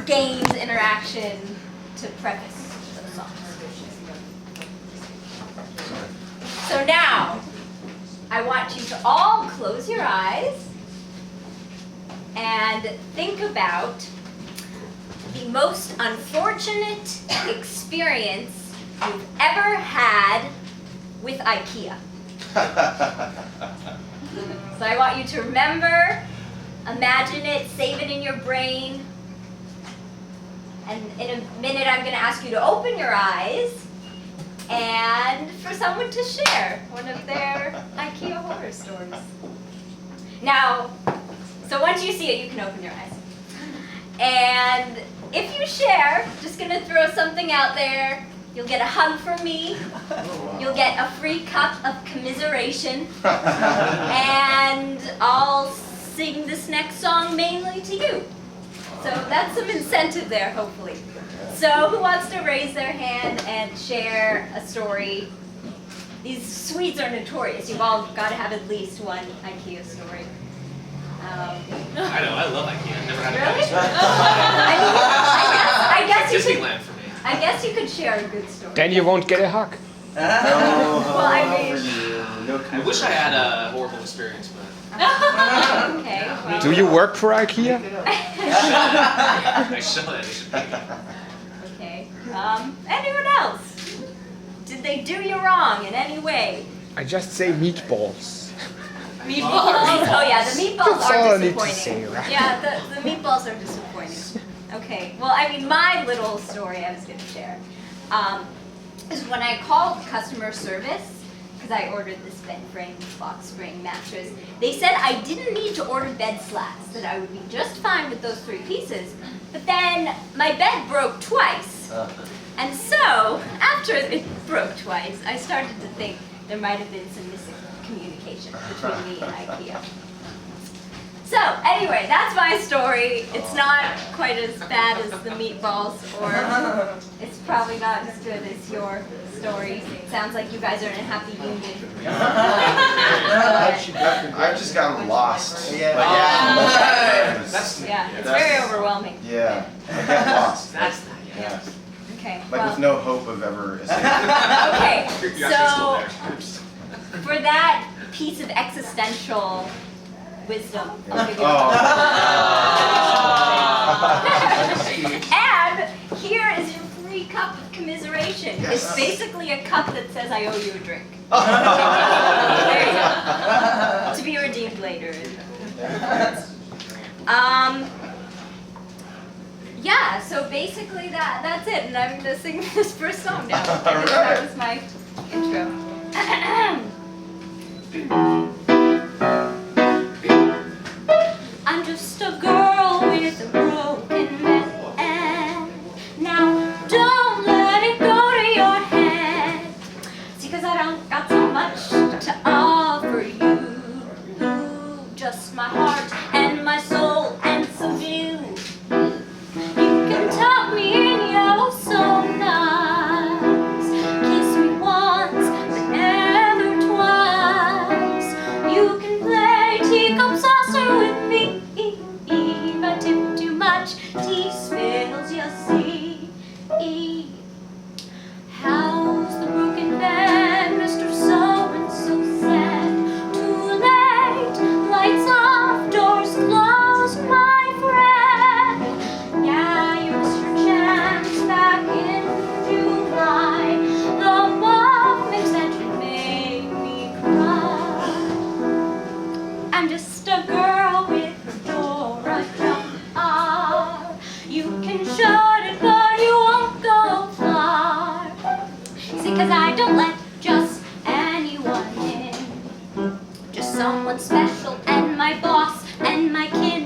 games, interaction to preface those songs. So now, I want you to all close your eyes and think about the most unfortunate experience you've ever had with IKEA. So I want you to remember, imagine it, save it in your brain, and in a minute I'm going to ask you to open your eyes and for someone to share one of their IKEA horror stories. Now, so once you see it, you can open your eyes. And if you share, just going to throw something out there. You'll get a hug from me. You'll get a free cup of commiseration. And I'll sing this next song mainly to you. So that's some incentive there, hopefully. So who wants to raise their hand and share a story? These Swedes are notorious. You've all got to have at least one IKEA story. I know, I love IKEA. I've never had Really? a I guess you could. Disneyland for me. I guess you could share a good story. Then you won't get a hug. Well, I mean. I wish I had a horrible experience, but Okay. Well. Do you work for IKEA? I should. It should be. Okay. Anyone else? Did they do you wrong in any way? I just say meatballs. Meatballs. Oh yeah, the meatballs That's all are I need to disappointing. say, right? Yeah, the meatballs are disappointing. Okay. Well, I mean, my little story I was going to share is when I called customer service because I ordered this bed frame box spring mattress. They said I didn't need to order bed slats; that I would be just fine with those 3 pieces. But then my bed broke twice, and so after it broke twice, I started to think there might have been some miscommunication between me and IKEA. So anyway, that's my story. It's not quite as bad as the meatballs, or it's probably not as good as your story. It sounds like you guys are in a happy union. I've just gotten lost. Yeah, It's very overwhelming. Yeah, I get lost. That's not, Yeah. Okay, Like well, with no hope of ever escaping. okay, You're actually so still there. for that piece of existential wisdom, I'll give you And here is your free cup of commiseration. Yes. It's basically a cup that says I owe you a drink. There you go. To be redeemed later. Yeah, so basically that's it, and I'm gonna sing this first song now. That was my intro. I'm just a girl with a broken man. Now don't let it go to your head. See, 'cause I don't got so much to offer you. Just my heart and my soul and some view. You can tuck me in, you're so nice. Kiss me once, but never twice. You can play teacup saucer with me. If I tip too much, tea spills, you see. How's the broken bed, Mr. So-and-so said? Too late, lights off, doors closed, my friend. Yeah, you missed your chance back in July. The moment that you made me cry. I'm just a girl with a door ajar. You can shut it, but you won't go far. See, 'cause I don't let just anyone in. Just someone special and my boss and my kin.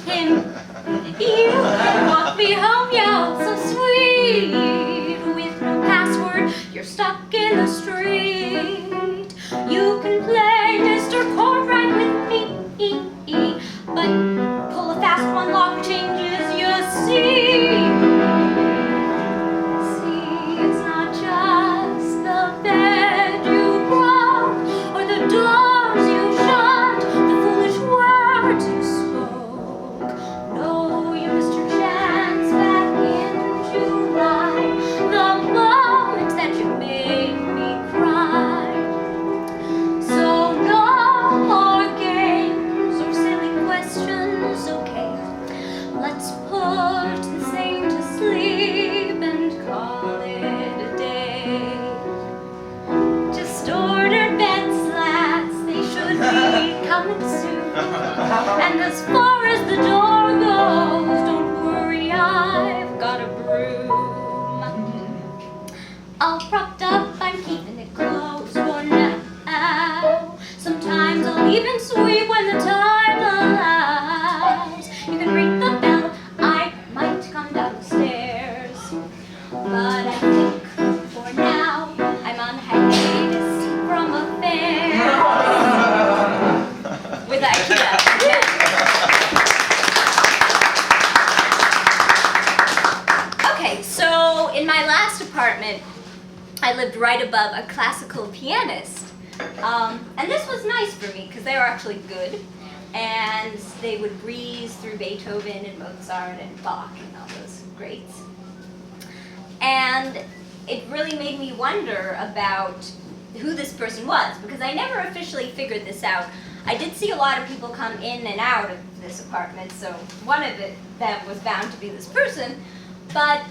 Him. You can walk me home, you're so sweet. With no password, you're stuck in the street. You can play Mr. Cornbread with me. But pull a fast one, lock changes, you see. See, it's not just the bed you brought or the doors you shut, the foolish words you spoke. No, you missed your chance. Let's put the same to sleep and call it a day. Just ordered bed slats, they should be coming soon. And as far as the door goes, don't worry, I've got a broom. All propped up, I'm keeping it closed for now. Sometimes I'll even sweep when the time allows. You can ring the bell, I might come downstairs. But I think for now I'm on hiatus from affairs with IKEA. Okay, so in my last apartment, I lived right above a classical pianist. And this was nice for me because they were actually good. And they would breeze through Beethoven and Mozart and Bach and all those greats. And it really made me wonder about who this person was, because I never officially figured this out. I did see a lot of people come in and out of this apartment, so one of them was bound to be this person, but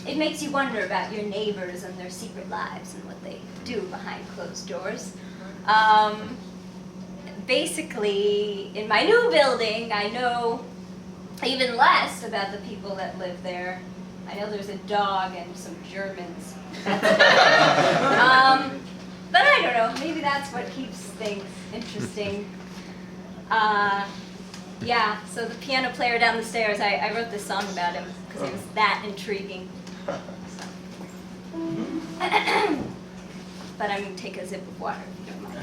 it makes you wonder about your neighbors and their secret lives and what they do behind closed doors. Basically, in my new building, I know even less about the people that live there. I know there's a dog and some Germans. But I don't know, maybe that's what keeps things interesting. Yeah, so the piano player down the stairs, I wrote this song about him because he was that intriguing. But I'm going to take a sip of water, if you don't mind.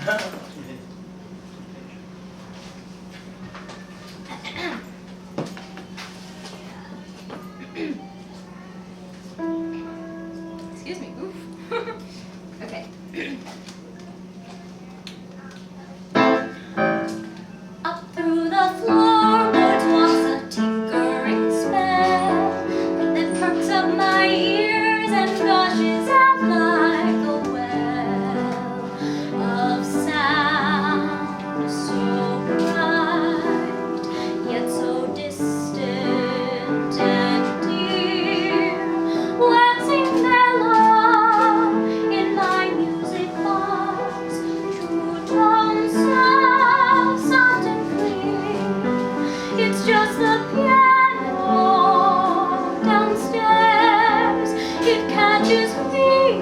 Excuse me. Oof. Okay. Up through the floorboards walks a tinkering spell that perks up my ears and gushes out like a well of sound, so bright yet so distant and dear, waxing mellow in my music box, true tones soft, soft and clear. It's just the piano downstairs. It catches me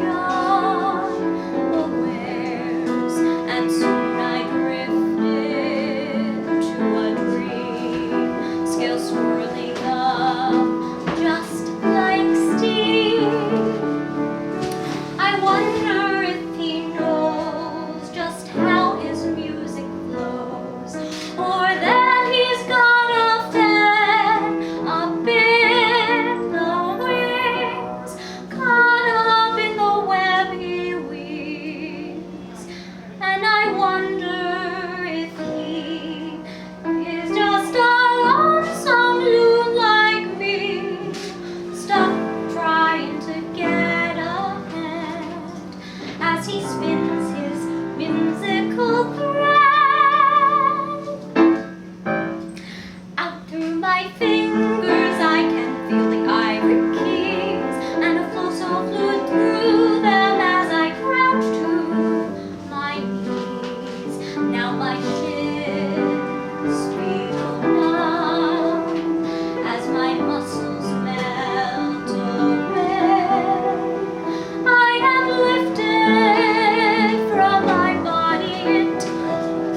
unawares, and soon I drifted to a dream, scale swirling up just like steam. I wonder if he knows just how his music flows, or that he's got a fan up in the wings, caught up in the web he weaves. And I wonder if he is just a lonesome loon like me, stuck trying to get ahead as he spins his whimsical thread. Out through my fingers I can feel the ivory keys, and a flow so fluid through them as I crouch to my knees. Now my shins feel numb as my muscles melt away. I am lifted from my body, it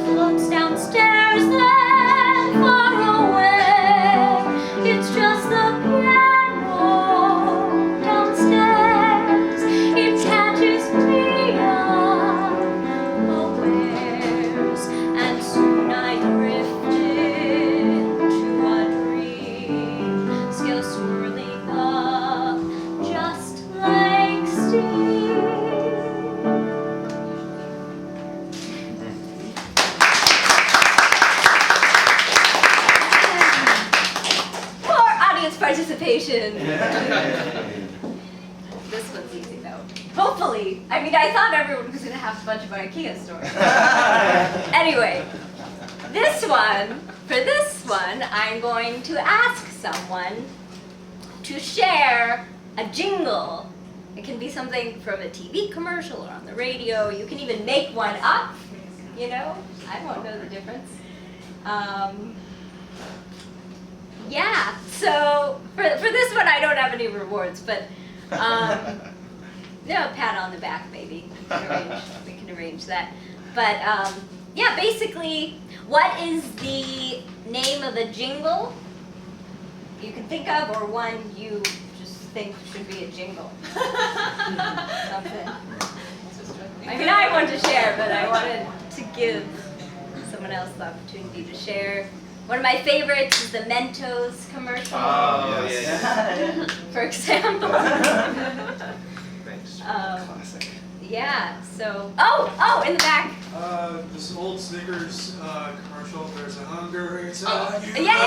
floats downstairs, then far away. It's just the piano downstairs. It catches me unawares, and soon I drifted to a dream, scale swirling up just like steam. More audience participation. This one's easy though. Hopefully. I mean, I thought everyone was going to have a bunch of IKEA stories. Anyway, this one for this one, I'm going to ask someone to share a jingle. It can be something from a TV commercial or on the radio. You can even make one up, you know. I won't know the difference. Yeah, so for this one, I don't have any rewards, but no, pat on the back maybe. We can arrange that. But yeah, basically, what is the name of a jingle you can think of, or one you just think should be a jingle? Something. I mean, I want to share, but I wanted to give someone else the opportunity to share. One of my favorites is the Mentos commercial, Oh, yeah. for example. Thanks. Classic. Yeah, so, oh, in the back. This old Snickers commercial, there's a hunger inside you. Yeah!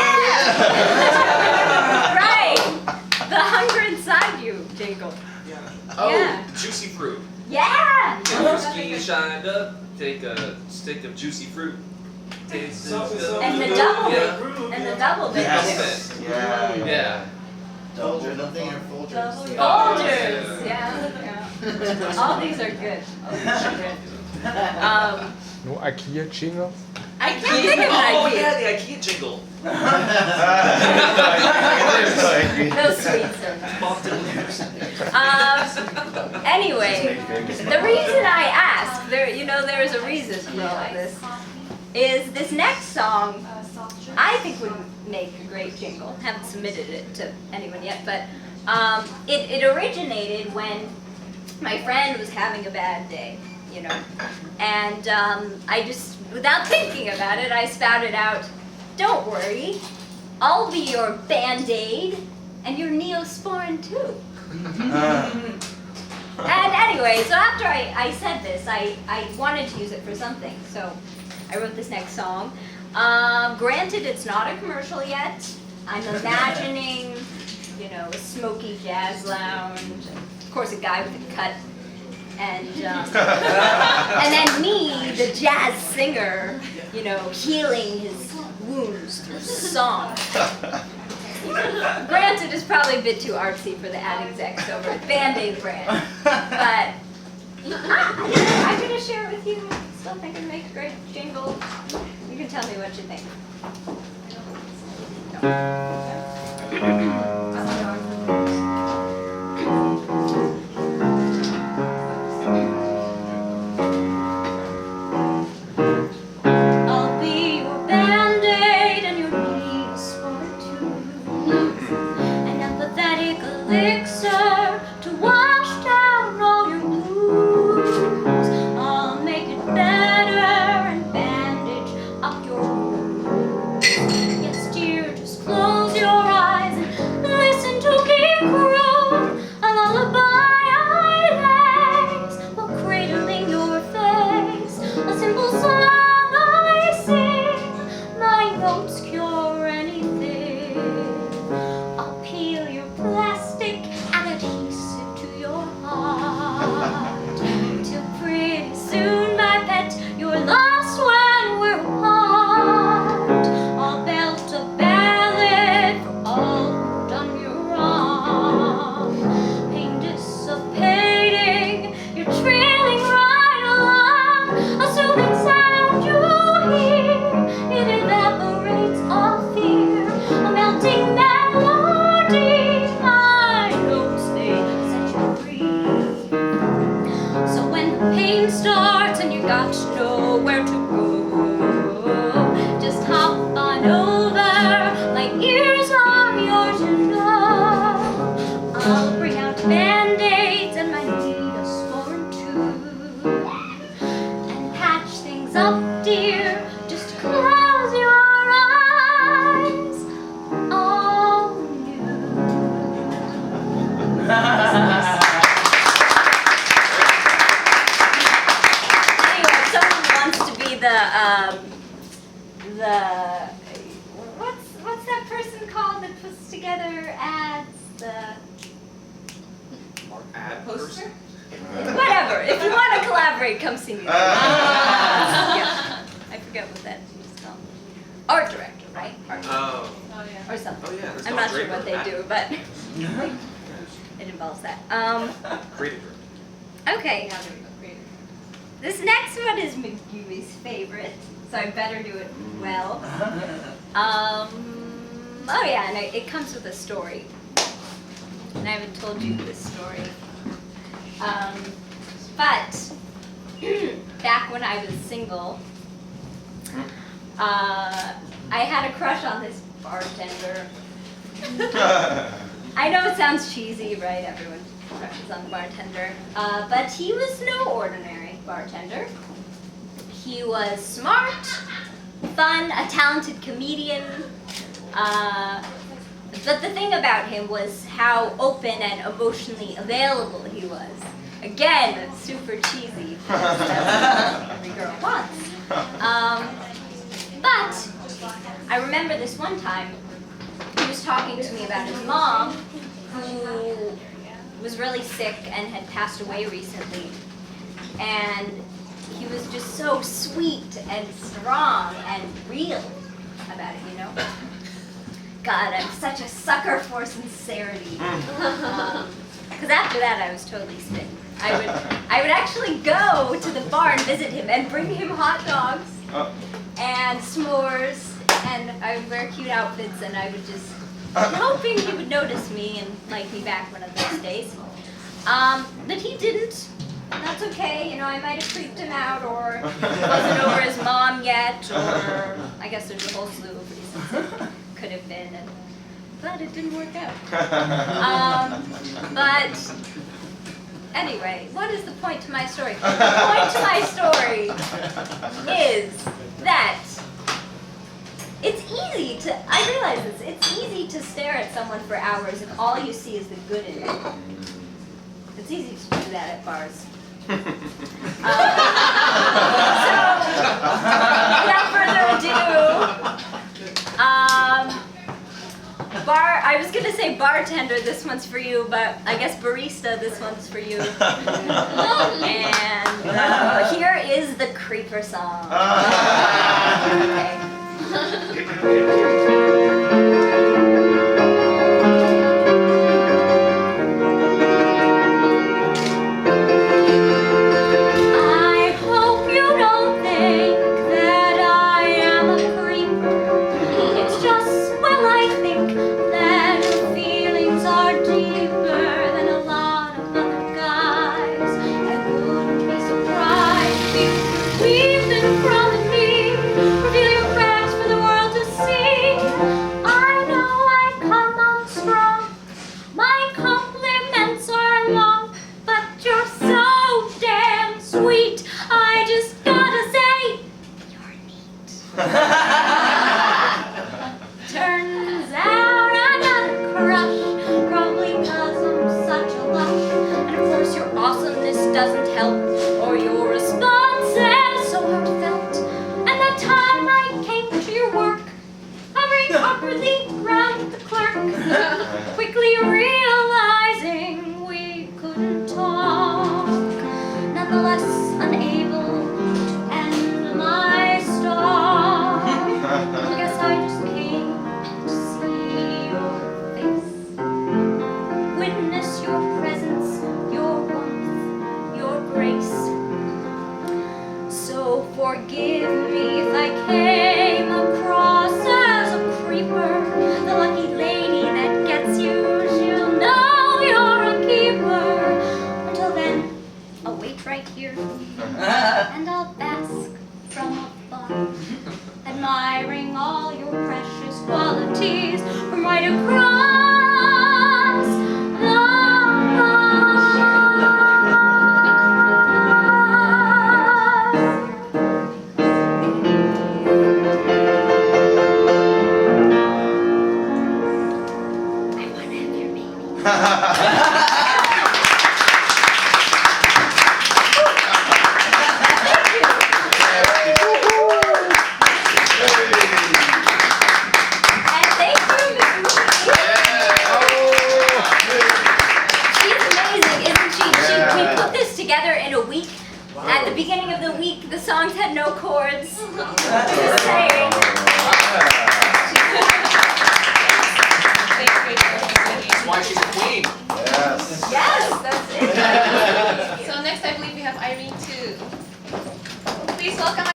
Right! The hunger inside you jingle. Yeah. Oh, Yeah. juicy fruit. Yeah! Get your skin shined up. Take a stick of juicy fruit. Taste it. And the double Yeah. and the double bit. Yes. Yeah. Yeah. Folgers, I'm thinking of Folgers. Folgers, yeah. All these are good. All these are good. No IKEA jingle? I can't think of an Oh, idea. yeah, the IKEA jingle. No sweets. Anyway, the reason I ask, there is a reason for all of this, is this next song I think would make a great jingle. Haven't submitted it to anyone yet, but it originated when my friend was having a bad day, you know, and I just, without thinking about it, I spouted out, "Don't worry, I'll be your Band-Aid and your Neosporin too." And anyway, so after I said this, I wanted to use it for something, so I wrote this next song. Granted, it's not a commercial yet. I'm imagining, you know, a smoky jazz lounge, and of course a guy with a cut, and then me, the jazz singer, you know, healing his wounds through song. Granted, it's probably a bit too artsy for the ad execs over at Band-Aid brand, but I'm going to share it with you. Still think it'd make a great jingle. You can tell me what you think. I'll be your Band-Aid and your Neosporin too, an empathetic elixir to wash down all your blues. I'll make it better and bandage up your wounds. Yes, dear, just close your eyes and listen to me croon a lullaby I lays while cradling your face. A simple song I sing, my notes cure anything. I'll peel your plastic and adhesive to your heart, till pretty soon, my pet, you're lost when we're apart. I'll belt a ballad for all who've done you wrong. Pain dissipating, you're trailing right along. A soothing sound you hear, it evaporates all fear. A melting melody, my notes, they set you free. So when the pain starts and you got to know where to go, just hop on over, my ears are yours, you know. I'll bring out Band-Aids and my Neosporin too, and patch things up, dear. Just close your eyes, all new. Anyway, if someone wants to be the what's that person called that puts together ads? The Ad person? whatever. If you want to collaborate, come see me. Yeah. I forget what that is called. Art director. Oh. or something. Oh yeah. That's I'm Don not sure Draper. what they do, but it involves that. Creative. Okay. This next one is McGui's favorite, so I better do it well. Oh yeah, and it comes with a story. And I haven't told you this story. But back when I was single, I had a crush on this bartender. I know it sounds cheesy, right? Everyone crushes on the bartender. But he was no ordinary bartender. He was smart, fun, a talented comedian. But the thing about him was how open and emotionally available he was. Again, super cheesy. That's what every girl wants. But I remember this one time, he was talking to me about his mom, who was really sick and had passed away recently. And he was just so sweet and strong and real about it, you know? God, I'm such a sucker for sincerity. Because after that, I was totally smitten. I would actually go to the bar and visit him and bring him hot dogs and s'mores, and I would wear cute outfits, and I would just hoping he would notice me and like me back one of those days. But he didn't. That's okay, you know, I might have creeped him out, or wasn't over his mom yet, or I guess there's a whole slew of reasons it could have been, but it didn't work out. But anyway, what is the point to my story? The point to my story is that it's easy to, I realize this, it's easy to stare at someone for hours and all you see is the good in it. It's easy to do that at bars. So, without further ado, I was gonna say bartender, this one's for you, but I guess barista, this one's for you. And here is the creeper song. Okay. At the beginning of the week, the songs had no chords. Just saying. I believe we have Irene too. Please welcome